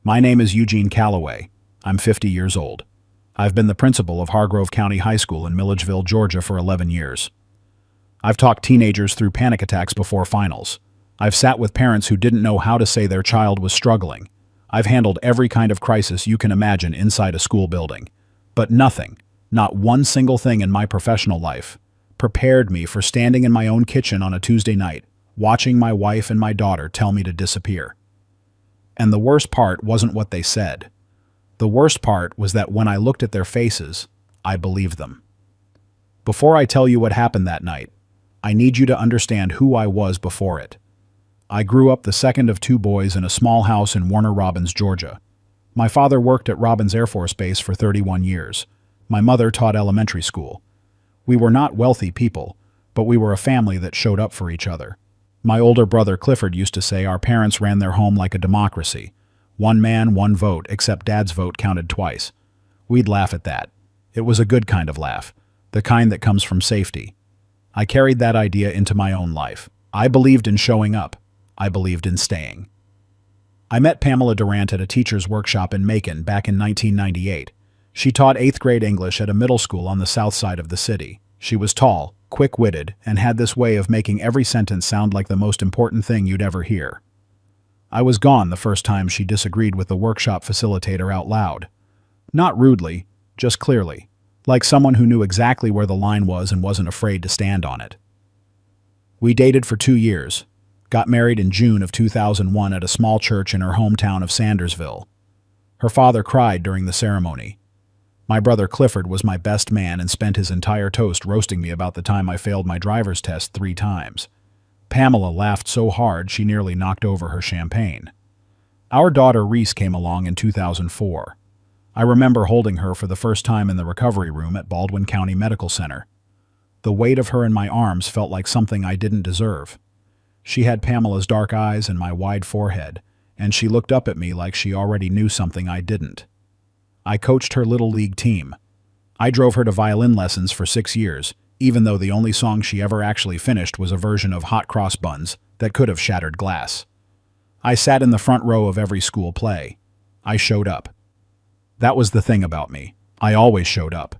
My name is Eugene Calloway. I'm 50 years old. I've been the principal of Hargrove County High School in Milledgeville, Georgia for 11 years. I've talked teenagers through panic attacks before finals. I've sat with parents who didn't know how to say their child was struggling. I've handled every kind of crisis you can imagine inside a school building. But nothing, not one single thing in my professional life, prepared me for standing in my own kitchen on a Tuesday night, watching my wife and my daughter tell me to disappear. And the worst part wasn't what they said. The worst part was that when I looked at their faces, I believed them. Before I tell you what happened that night, I need you to understand who I was before it. I grew up the second of two boys in a small house in Warner Robins, Georgia. My father worked at Robins Air Force Base for 31 years. My mother taught elementary school. We were not wealthy people, but we were a family that showed up for each other. My older brother Clifford used to say our parents ran their home like a democracy. One man, one vote, except Dad's vote counted twice. We'd laugh at that. It was a good kind of laugh, the kind that comes from safety. I carried that idea into my own life. I believed in showing up. I believed in staying. I met Pamela Durant at a teacher's workshop in Macon back in 1998. She taught 8th grade English at a middle school on the south side of the city. She was tall, quick-witted, and had this way of making every sentence sound like the most important thing you'd ever hear. I was gone the first time she disagreed with the workshop facilitator out loud. Not rudely, just clearly, like someone who knew exactly where the line was and wasn't afraid to stand on it. We dated for 2 years, got married in June of 2001 at a small church in her hometown of Sandersville. Her father cried during the ceremony. My brother Clifford was my best man and spent his entire toast roasting me about the time I failed my driver's test 3 times. Pamela laughed so hard she nearly knocked over her champagne. Our daughter Reese came along in 2004. I remember holding her for the first time in the recovery room at Baldwin County Medical Center. The weight of her in my arms felt like something I didn't deserve. She had Pamela's dark eyes and my wide forehead, and she looked up at me like she already knew something I didn't. I coached her little league team. I drove her to violin lessons for 6 years, even though the only song she ever actually finished was a version of Hot Cross Buns that could have shattered glass. I sat in the front row of every school play. I showed up. That was the thing about me. I always showed up.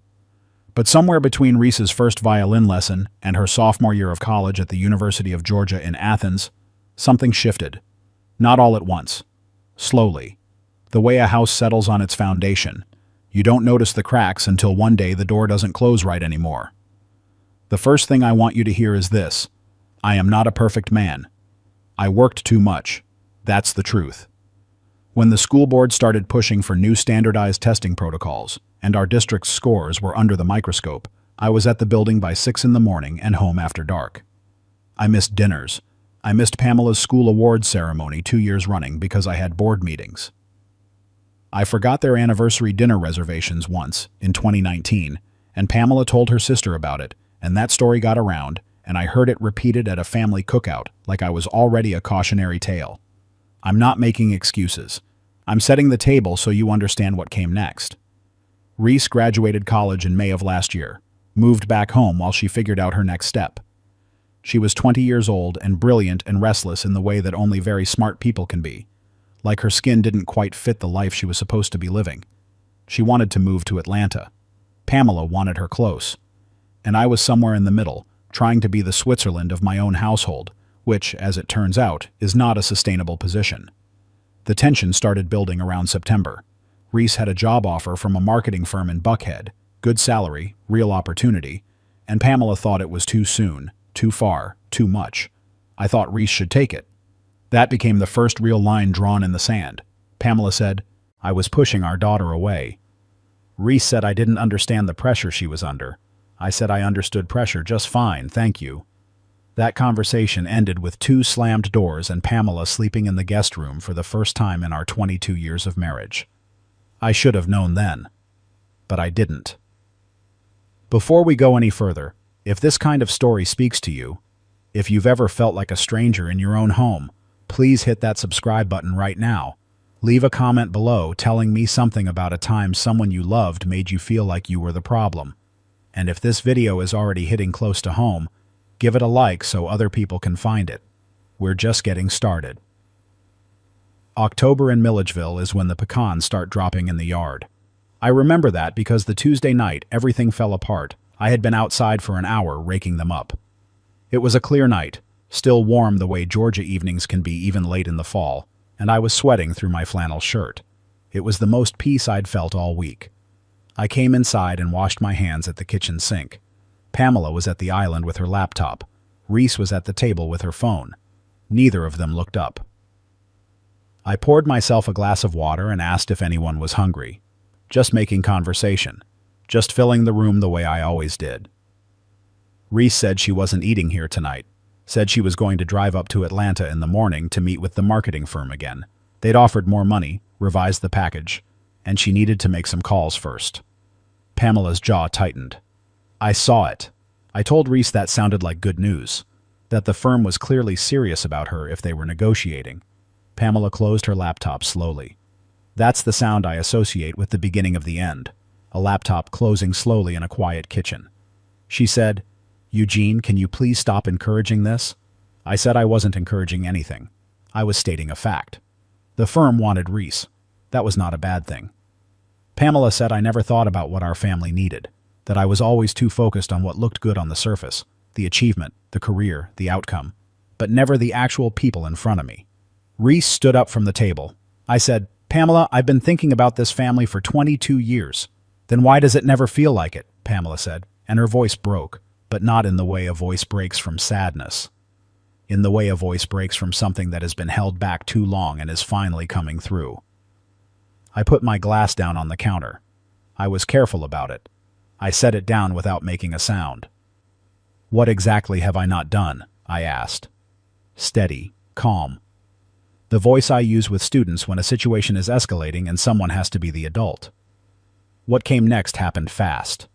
But somewhere between Reese's first violin lesson and her sophomore year of college at the University of Georgia in Athens, something shifted. Not all at once. Slowly. The way a house settles on its foundation. You don't notice the cracks until one day the door doesn't close right anymore. The first thing I want you to hear is this. I am not a perfect man. I worked too much. That's the truth. When the school board started pushing for new standardized testing protocols, and our district's scores were under the microscope, I was at the building by 6 in the morning and home after dark. I missed dinners. I missed Pamela's school awards ceremony 2 years running because I had board meetings. I forgot their anniversary dinner reservations once, in 2019, and Pamela told her sister about it, and that story got around, and I heard it repeated at a family cookout like I was already a cautionary tale. I'm not making excuses. I'm setting the table so you understand what came next. Reese graduated college in May of last year, moved back home while she figured out her next step. She was 20 years old and brilliant and restless in the way that only very smart people can be. Like her skin didn't quite fit the life she was supposed to be living. She wanted to move to Atlanta. Pamela wanted her close. And I was somewhere in the middle, trying to be the Switzerland of my own household, which, as it turns out, is not a sustainable position. The tension started building around September. Reese had a job offer from a marketing firm in Buckhead, good salary, real opportunity, and Pamela thought it was too soon, too far, too much. I thought Reese should take it. That became the first real line drawn in the sand. Pamela said, I was pushing our daughter away. Reese said I didn't understand the pressure she was under. I said I understood pressure just fine, thank you. That conversation ended with 2 slammed doors and Pamela sleeping in the guest room for the first time in our 22 years of marriage. I should have known then, but I didn't. Before we go any further, if this kind of story speaks to you, if you've ever felt like a stranger in your own home, please hit that subscribe button right now. Leave a comment below telling me something about a time someone you loved made you feel like you were the problem. And if this video is already hitting close to home, give it a like so other people can find it. We're just getting started. October in Milledgeville is when the pecans start dropping in the yard. I remember that because the Tuesday night everything fell apart. I had been outside for an hour raking them up. It was a clear night, still warm the way Georgia evenings can be even late in the fall, and I was sweating through my flannel shirt. It was the most peace I'd felt all week. I came inside and washed my hands at the kitchen sink. Pamela was at the island with her laptop. Reese was at the table with her phone. Neither of them looked up. I poured myself a glass of water and asked if anyone was hungry. Just making conversation. Just filling the room the way I always did. Reese said she wasn't eating here tonight. Said she was going to drive up to Atlanta in the morning to meet with the marketing firm again. They'd offered more money, revised the package, and she needed to make some calls first. Pamela's jaw tightened. I saw it. I told Reese that sounded like good news, that the firm was clearly serious about her if they were negotiating. Pamela closed her laptop slowly. That's the sound I associate with the beginning of the end, a laptop closing slowly in a quiet kitchen. She said, "Eugene, can you please stop encouraging this?" I said I wasn't encouraging anything. I was stating a fact. The firm wanted Reese. That was not a bad thing. Pamela said I never thought about what our family needed, that I was always too focused on what looked good on the surface, the achievement, the career, the outcome, but never the actual people in front of me. Reese stood up from the table. I said, "Pamela, I've been thinking about this family for 22 years. Then why does it never feel like it?" Pamela said, and her voice broke, but not in the way a voice breaks from sadness. In the way a voice breaks from something that has been held back too long and is finally coming through. I put my glass down on the counter. I was careful about it. I set it down without making a sound. "What exactly have I not done?" I asked. Steady, calm. The voice I use with students when a situation is escalating and someone has to be the adult. What came next happened fast.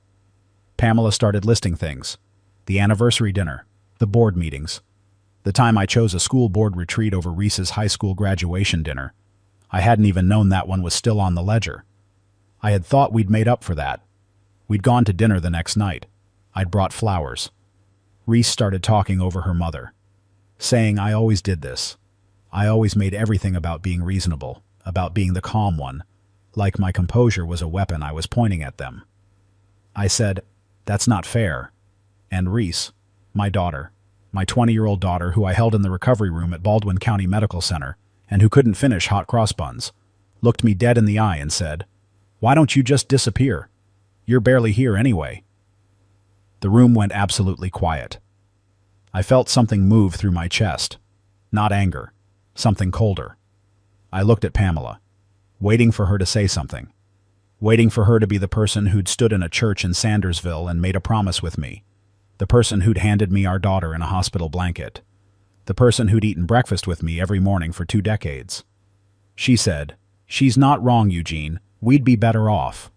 Pamela started listing things. The anniversary dinner, the board meetings, the time I chose a school board retreat over Reese's high school graduation dinner. I hadn't even known that one was still on the ledger. I had thought we'd made up for that. We'd gone to dinner the next night. I'd brought flowers. Reese started talking over her mother, saying I always did this. I always made everything about being reasonable, about being the calm one, like my composure was a weapon I was pointing at them. I said, "That's not fair." And Reese, my daughter, my 20-year-old daughter who I held in the recovery room at Baldwin County Medical Center and who couldn't finish hot cross buns, looked me dead in the eye and said, "Why don't you just disappear? You're barely here anyway." The room went absolutely quiet. I felt something move through my chest. Not anger. Something colder. I looked at Pamela, waiting for her to say something, waiting for her to be the person who'd stood in a church in Sandersville and made a promise with me, the person who'd handed me our daughter in a hospital blanket, the person who'd eaten breakfast with me every morning for 2 decades. She said, "She's not wrong, Eugene. We'd be better off."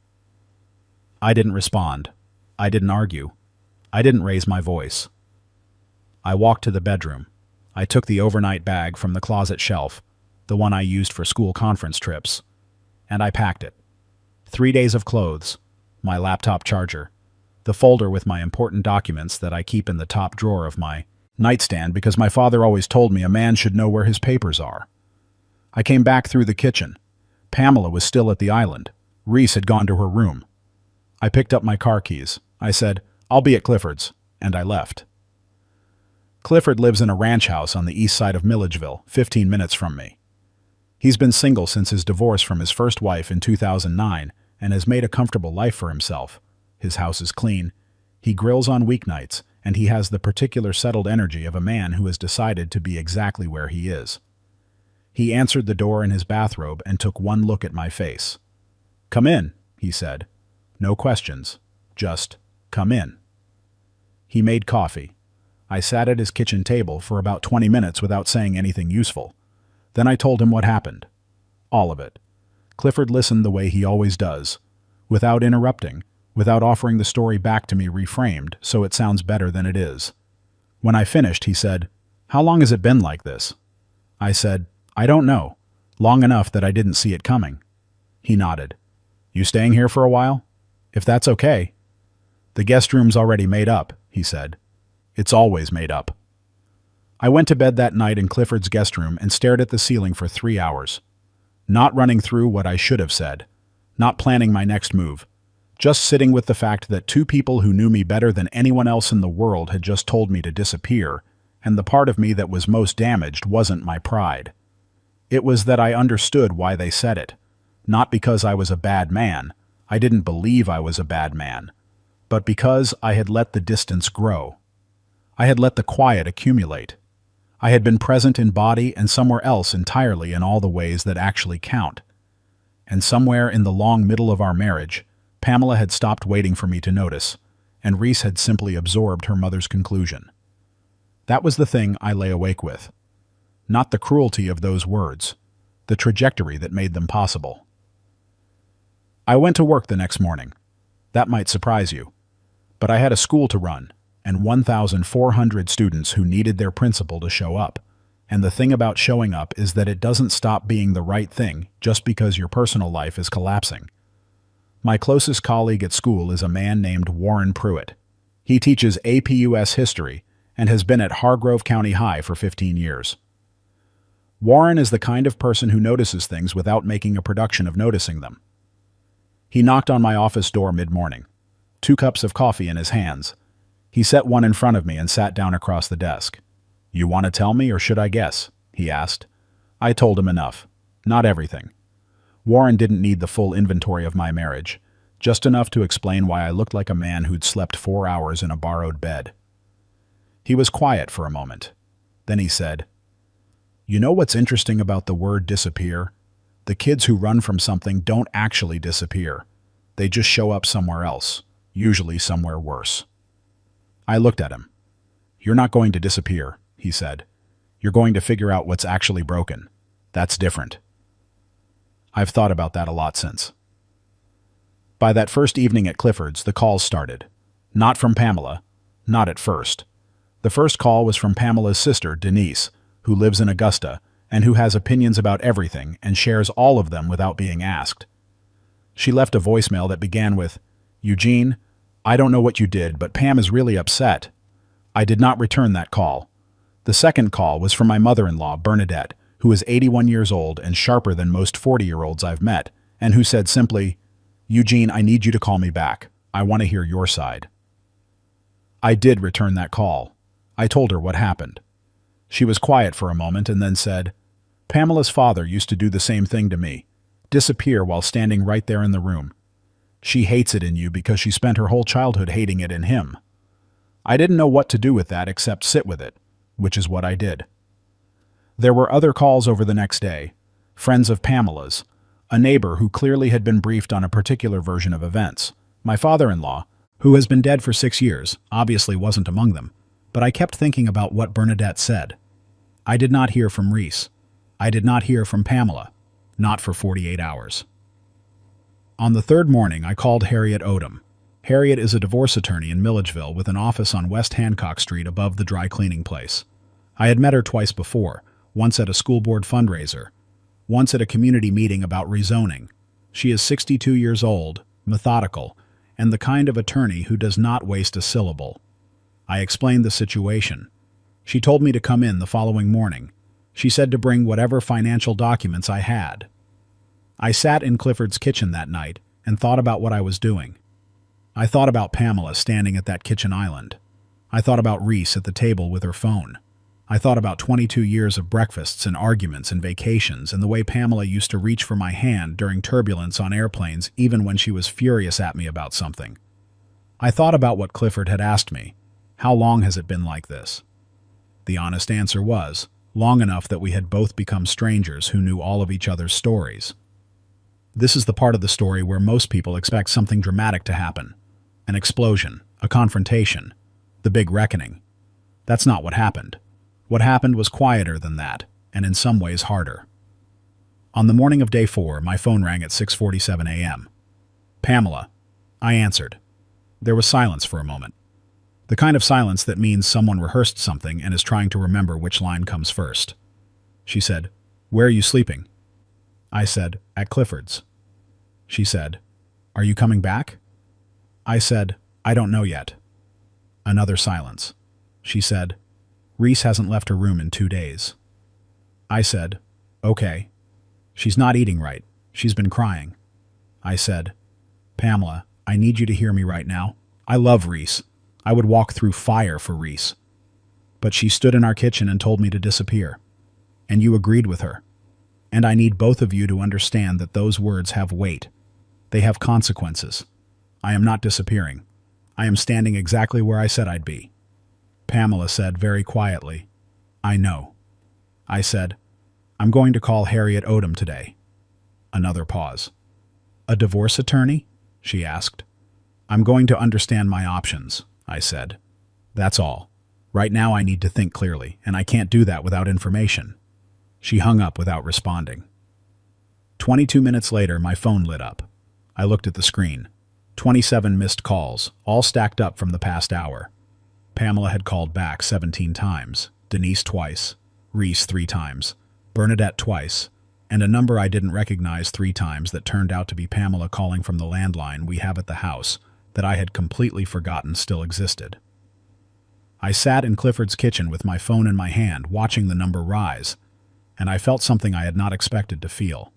I didn't respond. I didn't argue. I didn't raise my voice. I walked to the bedroom. I took the overnight bag from the closet shelf, the one I used for school conference trips, and I packed it. 3 days of clothes, my laptop charger, the folder with my important documents that I keep in the top drawer of my nightstand because my father always told me a man should know where his papers are. I came back through the kitchen. Pamela was still at the island. Reese had gone to her room. I picked up my car keys. I said, "I'll be at Clifford's," and I left. Clifford lives in a ranch house on the east side of Milledgeville, 15 minutes from me. He's been single since his divorce from his first wife in 2009 and has made a comfortable life for himself. His house is clean. He grills on weeknights, and he has the particular settled energy of a man who has decided to be exactly where he is. He answered the door in his bathrobe and took one look at my face. "Come in," he said. No questions. Just, "Come in." He made coffee. I sat at his kitchen table for about 20 minutes without saying anything useful. Then I told him what happened. All of it. Clifford listened the way he always does, without interrupting, without offering the story back to me reframed so it sounds better than it is. When I finished, he said, "How long has it been like this?" I said, "I don't know. Long enough that I didn't see it coming." He nodded. "You staying here for a while? If that's okay." "The guest room's already made up," he said. "It's always made up." I went to bed that night in Clifford's guest room and stared at the ceiling for 3 hours. Not running through what I should have said. Not planning my next move. Just sitting with the fact that two people who knew me better than anyone else in the world had just told me to disappear, and the part of me that was most damaged wasn't my pride. It was that I understood why they said it. Not because I was a bad man. I didn't believe I was a bad man. But because I had let the distance grow. I had let the quiet accumulate. I had been present in body and somewhere else entirely in all the ways that actually count. And somewhere in the long middle of our marriage, Pamela had stopped waiting for me to notice, and Reese had simply absorbed her mother's conclusion. That was the thing I lay awake with. Not the cruelty of those words, the trajectory that made them possible. I went to work the next morning. That might surprise you. But I had a school to run, and 1,400 students who needed their principal to show up. And the thing about showing up is that it doesn't stop being the right thing just because your personal life is collapsing. My closest colleague at school is a man named Warren Pruitt. He teaches AP/US history and has been at Hargrove County High for 15 years. Warren is the kind of person who notices things without making a production of noticing them. He knocked on my office door mid-morning, 2 cups of coffee in his hands. He set one in front of me and sat down across the desk. "You want to tell me or should I guess?" he asked. I told him enough. Not everything. Warren didn't need the full inventory of my marriage, just enough to explain why I looked like a man who'd slept 4 hours in a borrowed bed. He was quiet for a moment. Then he said, "You know what's interesting about the word disappear? The kids who run from something don't actually disappear. They just show up somewhere else, usually somewhere worse." I looked at him. "You're not going to disappear," he said. "You're going to figure out what's actually broken. That's different." I've thought about that a lot since. By that first evening at Clifford's, the calls started. Not from Pamela. Not at first. The first call was from Pamela's sister, Denise, who lives in Augusta and who has opinions about everything and shares all of them without being asked. She left a voicemail that began with, "Eugene, I don't know what you did, but Pam is really upset." I did not return that call. The second call was from my mother-in-law, Bernadette, who is 81 years old and sharper than most 40-year-olds I've met, and who said simply, "Eugene, I need you to call me back. I want to hear your side." I did return that call. I told her what happened. She was quiet for a moment and then said, "Pamela's father used to do the same thing to me, disappear while standing right there in the room. She hates it in you because she spent her whole childhood hating it in him." I didn't know what to do with that except sit with it, which is what I did. There were other calls over the next day, friends of Pamela's, a neighbor who clearly had been briefed on a particular version of events. My father-in-law, who has been dead for 6 years, obviously wasn't among them, but I kept thinking about what Bernadette said. I did not hear from Reese. I did not hear from Pamela, not for 48 hours. On the third morning, I called Harriet Odom. Harriet is a divorce attorney in Milledgeville with an office on West Hancock Street above the dry cleaning place. I had met her twice before, once at a school board fundraiser, once at a community meeting about rezoning. She is 62 years old, methodical, and the kind of attorney who does not waste a syllable. I explained the situation. She told me to come in the following morning. She said to bring whatever financial documents I had. I sat in Clifford's kitchen that night and thought about what I was doing. I thought about Pamela standing at that kitchen island. I thought about Reese at the table with her phone. I thought about 22 years of breakfasts and arguments and vacations and the way Pamela used to reach for my hand during turbulence on airplanes even when she was furious at me about something. I thought about what Clifford had asked me. How long has it been like this? The honest answer was, long enough that we had both become strangers who knew all of each other's stories. This is the part of the story where most people expect something dramatic to happen. An explosion, a confrontation, the big reckoning. That's not what happened. What happened was quieter than that, and in some ways harder. On the morning of day 4, my phone rang at 6:47 a.m. "Pamela." I answered. There was silence for a moment. The kind of silence that means someone rehearsed something and is trying to remember which line comes first. She said, "Where are you sleeping?" I said, "At Clifford's." She said, "Are you coming back?" I said, "I don't know yet." Another silence. She said, "Reese hasn't left her room in 2 days." I said, "Okay." She's not eating right. She's been crying. I said, Pamela, I need you to hear me right now. I love Reese. I would walk through fire for Reese. But she stood in our kitchen and told me to disappear. And you agreed with her. And I need both of you to understand that those words have weight. They have consequences. I am not disappearing. I am standing exactly where I said I'd be. Pamela said very quietly, I know. I said, I'm going to call Harriet Odom today. Another pause. A divorce attorney? She asked. I'm going to understand my options, I said. That's all. Right now I need to think clearly, and I can't do that without information. She hung up without responding. 22 minutes later, my phone lit up. I looked at the screen. 27 missed calls, all stacked up from the past hour. Pamela had called back 17 times, Denise twice, Reese 3 times, Bernadette twice, and a number I didn't recognize 3 times that turned out to be Pamela calling from the landline we have at the house that I had completely forgotten still existed. I sat in Clifford's kitchen with my phone in my hand, watching the number rise, and I felt something I had not expected to feel.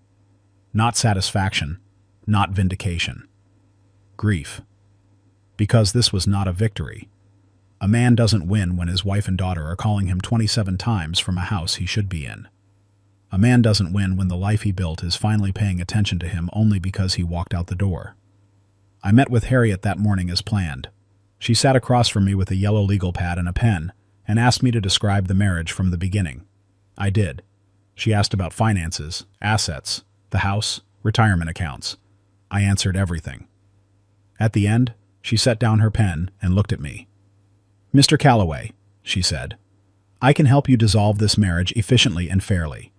Not satisfaction, not vindication. Grief. Because this was not a victory. A man doesn't win when his wife and daughter are calling him 27 times from a house he should be in. A man doesn't win when the life he built is finally paying attention to him only because he walked out the door. I met with Harriet that morning as planned. She sat across from me with a yellow legal pad and a pen and asked me to describe the marriage from the beginning. I did. She asked about finances, assets, the house, retirement accounts. I answered everything. At the end, she set down her pen and looked at me. Mr. Calloway, she said, I can help you dissolve this marriage efficiently and fairly.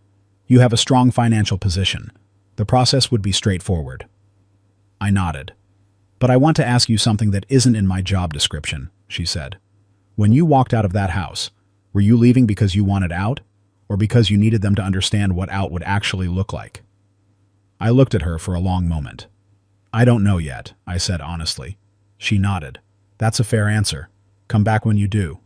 You have a strong financial position. The process would be straightforward. I nodded. But I want to ask you something that isn't in my job description, she said. When you walked out of that house, were you leaving because you wanted out, or because you needed them to understand what out would actually look like? I looked at her for a long moment. I don't know yet, I said honestly. She nodded. That's a fair answer. Come back when you do.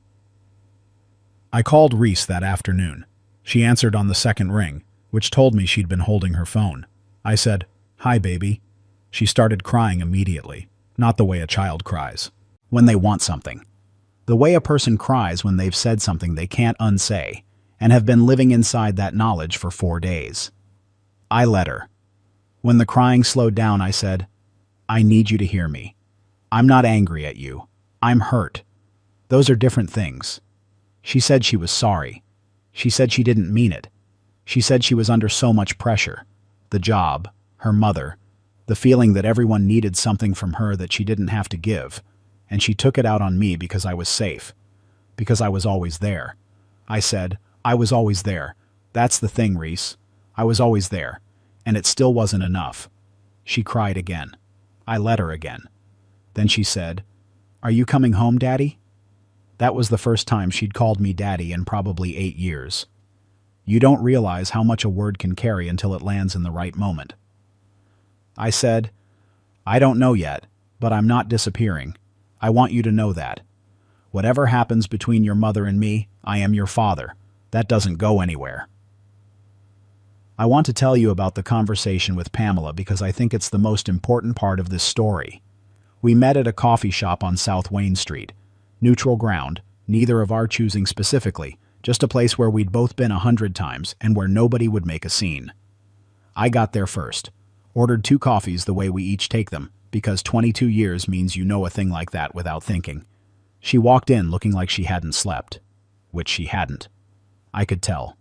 I called Reese that afternoon. She answered on the second ring, which told me she'd been holding her phone. I said, Hi, baby. She started crying immediately, not the way a child cries. When they want something. The way a person cries when they've said something they can't unsay, and have been living inside that knowledge for 4 days. I let her. When the crying slowed down, I said, I need you to hear me. I'm not angry at you. I'm hurt. Those are different things. She said she was sorry. She said she didn't mean it. She said she was under so much pressure. The job, her mother, the feeling that everyone needed something from her that she didn't have to give, and she took it out on me because I was safe, because I was always there. I said, I was always there. That's the thing, Reese. I was always there, and it still wasn't enough. She cried again. I let her again. Then she said, Are you coming home, Daddy? That was the first time she'd called me Daddy in probably 8 years. You don't realize how much a word can carry until it lands in the right moment. I said, I don't know yet, but I'm not disappearing. I want you to know that. Whatever happens between your mother and me, I am your father. That doesn't go anywhere. I want to tell you about the conversation with Pamela because I think it's the most important part of this story. We met at a coffee shop on South Wayne Street. Neutral ground, neither of our choosing specifically, just a place where we'd both been 100 times and where nobody would make a scene. I got there first, ordered 2 coffees the way we each take them, because 22 years means you know a thing like that without thinking. She walked in looking like she hadn't slept, which she hadn't. I could tell.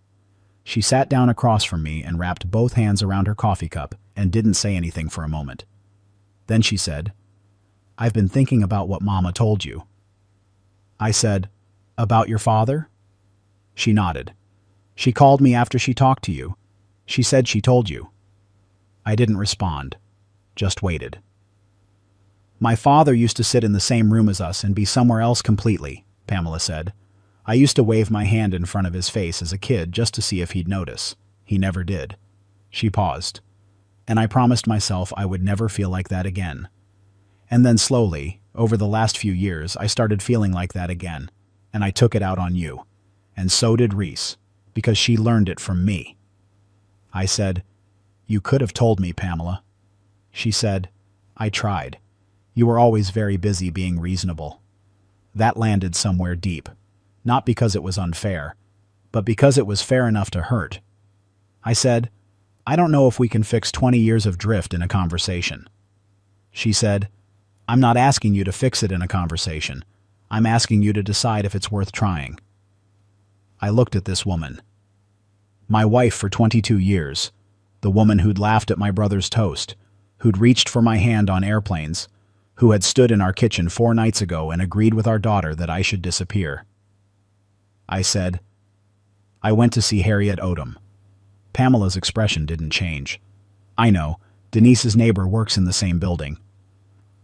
She sat down across from me and wrapped both hands around her coffee cup and didn't say anything for a moment. Then she said, I've been thinking about what Mama told you. I said, About your father? She nodded. She called me after she talked to you. She said she told you. I didn't respond, just waited. My father used to sit in the same room as us and be somewhere else completely, Pamela said. I used to wave my hand in front of his face as a kid just to see if he'd notice. He never did. She paused. And I promised myself I would never feel like that again. And then slowly, over the last few years, I started feeling like that again, and I took it out on you. And so did Reese, because she learned it from me. I said, You could have told me, Pamela. She said, I tried. You were always very busy being reasonable. That landed somewhere deep, not because it was unfair, but because it was fair enough to hurt. I said, I don't know if we can fix 20 years of drift in a conversation. She said, I'm not asking you to fix it in a conversation. I'm asking you to decide if it's worth trying. I looked at this woman. My wife for 22 years, the woman who'd laughed at my brother's toast, who'd reached for my hand on airplanes, who had stood in our kitchen 4 nights ago and agreed with our daughter that I should disappear. I said, I went to see Harriet Odom. Pamela's expression didn't change. I know, Denise's neighbor works in the same building.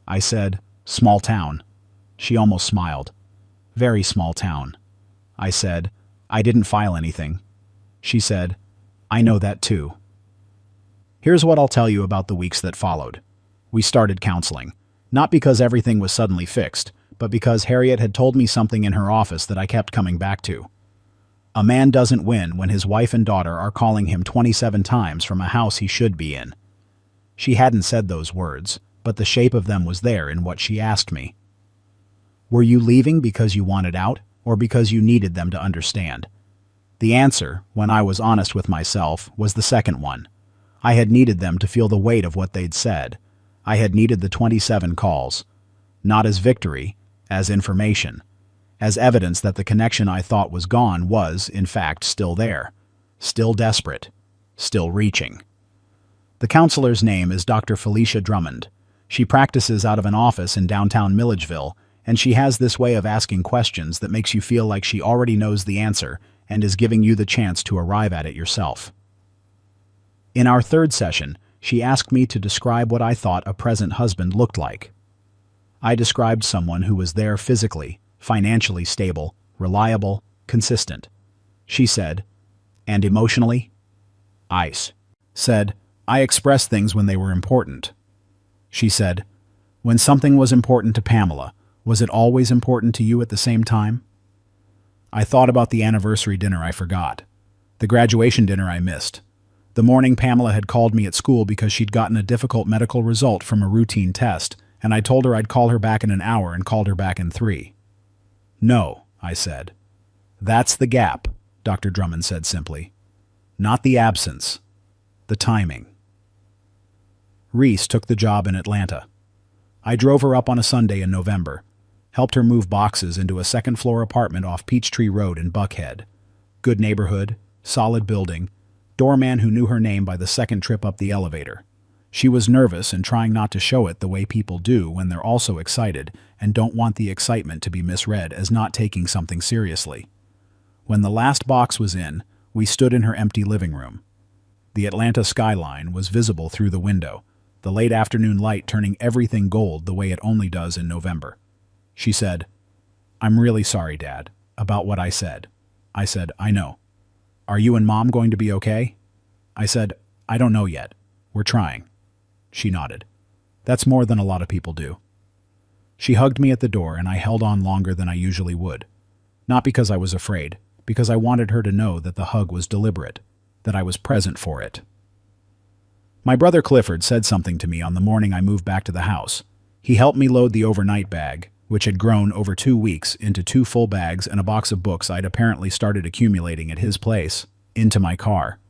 I said, small town. She almost smiled. Very small town. I said, I didn't file anything. She said, I know that too. Here's what I'll tell you about the weeks that followed. We started counseling, not because everything was suddenly fixed, but because Harriet had told me something in her office that I kept coming back to. A man doesn't win when his wife and daughter are calling him 27 times from a house he should be in. She hadn't said those words, but the shape of them was there in what she asked me. Were you leaving because you wanted out, or because you needed them to understand? The answer, when I was honest with myself, was the second one. I had needed them to feel the weight of what they'd said. I had needed the 27 calls. Not as victory, as information. As evidence that the connection I thought was gone was, in fact, still there. Still desperate. Still reaching. The counselor's name is Dr. Felicia Drummond. She practices out of an office in downtown Milledgeville, and she has this way of asking questions that makes you feel like she already knows the answer and is giving you the chance to arrive at it yourself. In our third session, she asked me to describe what I thought a present husband looked like. I described someone who was there physically, financially stable, reliable, consistent. She said, and emotionally? I said, I expressed things when they were important. She said, when something was important to Pamela, was it always important to you at the same time? I thought about the anniversary dinner I forgot, the graduation dinner I missed, the morning Pamela had called me at school because she'd gotten a difficult medical result from a routine test, and I told her I'd call her back in an hour and called her back in 3. No, I said. That's the gap, Dr. Drummond said simply. Not the absence, the timing. Reese took the job in Atlanta. I drove her up on a Sunday in November, helped her move boxes into a second-floor apartment off Peachtree Road in Buckhead. Good neighborhood, solid building, doorman who knew her name by the second trip up the elevator. She was nervous and trying not to show it the way people do when they're also excited and don't want the excitement to be misread as not taking something seriously. When the last box was in, we stood in her empty living room. The Atlanta skyline was visible through the window, the late afternoon light turning everything gold the way it only does in November. She said, I'm really sorry, Dad, about what I said. I said, I know. Are you and Mom going to be okay? I said, I don't know yet. We're trying. She nodded. That's more than a lot of people do. She hugged me at the door and I held on longer than I usually would. Not because I was afraid, because I wanted her to know that the hug was deliberate, that I was present for it. My brother Clifford said something to me on the morning I moved back to the house. He helped me load the overnight bag, which had grown over 2 weeks into 2 full bags and a box of books I'd apparently started accumulating at his place, into my car.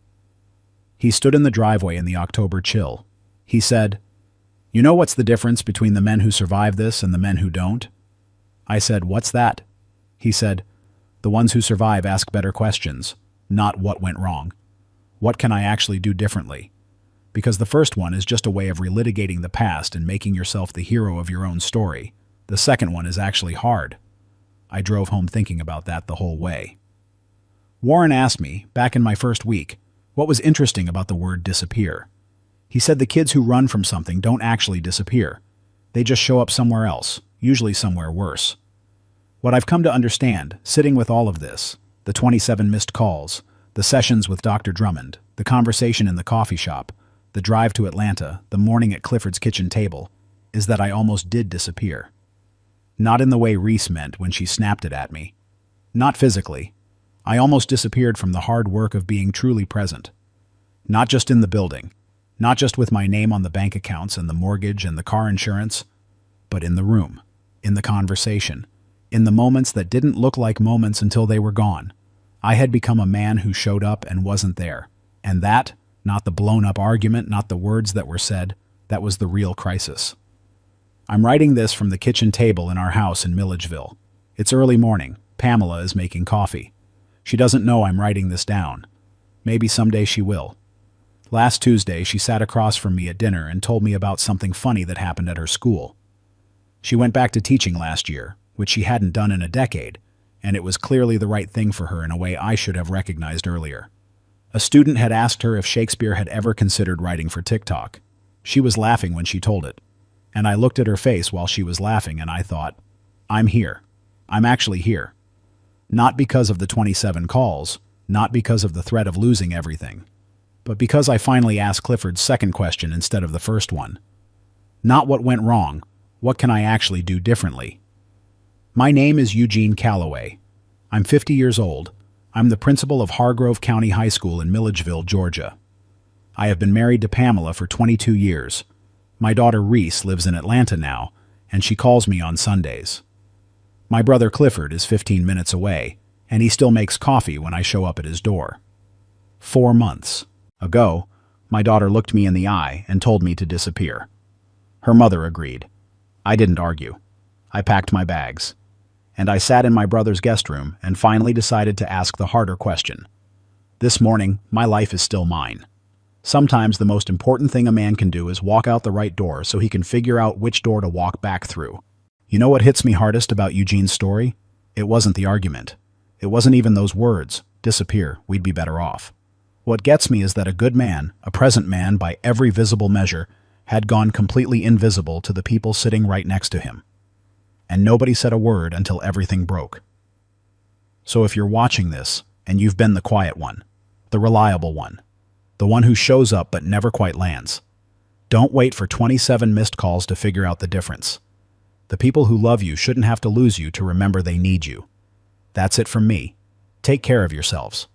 He stood in the driveway in the October chill. He said, You know what's the difference between the men who survive this and the men who don't? I said, What's that? He said, The ones who survive ask better questions, not what went wrong. What can I actually do differently? Because the first one is just a way of relitigating the past and making yourself the hero of your own story. The second one is actually hard. I drove home thinking about that the whole way. Warren asked me, back in my first week, what was interesting about the word disappear. He said the kids who run from something don't actually disappear. They just show up somewhere else, usually somewhere worse. What I've come to understand, sitting with all of this, the 27 missed calls, the sessions with Dr. Drummond, the conversation in the coffee shop, the drive to Atlanta, the morning at Clifford's kitchen table, is that I almost did disappear. Not in the way Reese meant when she snapped it at me. Not physically. I almost disappeared from the hard work of being truly present. Not just in the building. Not just with my name on the bank accounts and the mortgage and the car insurance, but in the room, in the conversation, in the moments that didn't look like moments until they were gone. I had become a man who showed up and wasn't there. And that, not the blown-up argument, not the words that were said, that was the real crisis. I'm writing this from the kitchen table in our house in Milledgeville. It's early morning. Pamela is making coffee. She doesn't know I'm writing this down. Maybe someday she will. Last Tuesday, she sat across from me at dinner and told me about something funny that happened at her school. She went back to teaching last year, which she hadn't done in a decade, and it was clearly the right thing for her in a way I should have recognized earlier. A student had asked her if Shakespeare had ever considered writing for TikTok. She was laughing when she told it, and I looked at her face while she was laughing and I thought, I'm here. I'm actually here. Not because of the 27 calls, not because of the threat of losing everything, but because I finally asked Clifford's second question instead of the first one. Not what went wrong, what can I actually do differently? My name is Eugene Calloway. I'm 50 years old. I'm the principal of Hargrove County High School in Milledgeville, Georgia. I have been married to Pamela for 22 years. My daughter Reese lives in Atlanta now, and she calls me on Sundays. My brother Clifford is 15 minutes away, and he still makes coffee when I show up at his door. 4 months ago, my daughter looked me in the eye and told me to disappear. Her mother agreed. I didn't argue. I packed my bags. And I sat in my brother's guest room and finally decided to ask the harder question. This morning, my life is still mine. Sometimes the most important thing a man can do is walk out the right door so he can figure out which door to walk back through. You know what hits me hardest about Eugene's story? It wasn't the argument. It wasn't even those words, disappear, we'd be better off. What gets me is that a good man, a present man by every visible measure, had gone completely invisible to the people sitting right next to him. And nobody said a word until everything broke. So if you're watching this, and you've been the quiet one, the reliable one, the one who shows up but never quite lands, don't wait for 27 missed calls to figure out the difference. The people who love you shouldn't have to lose you to remember they need you. That's it from me. Take care of yourselves.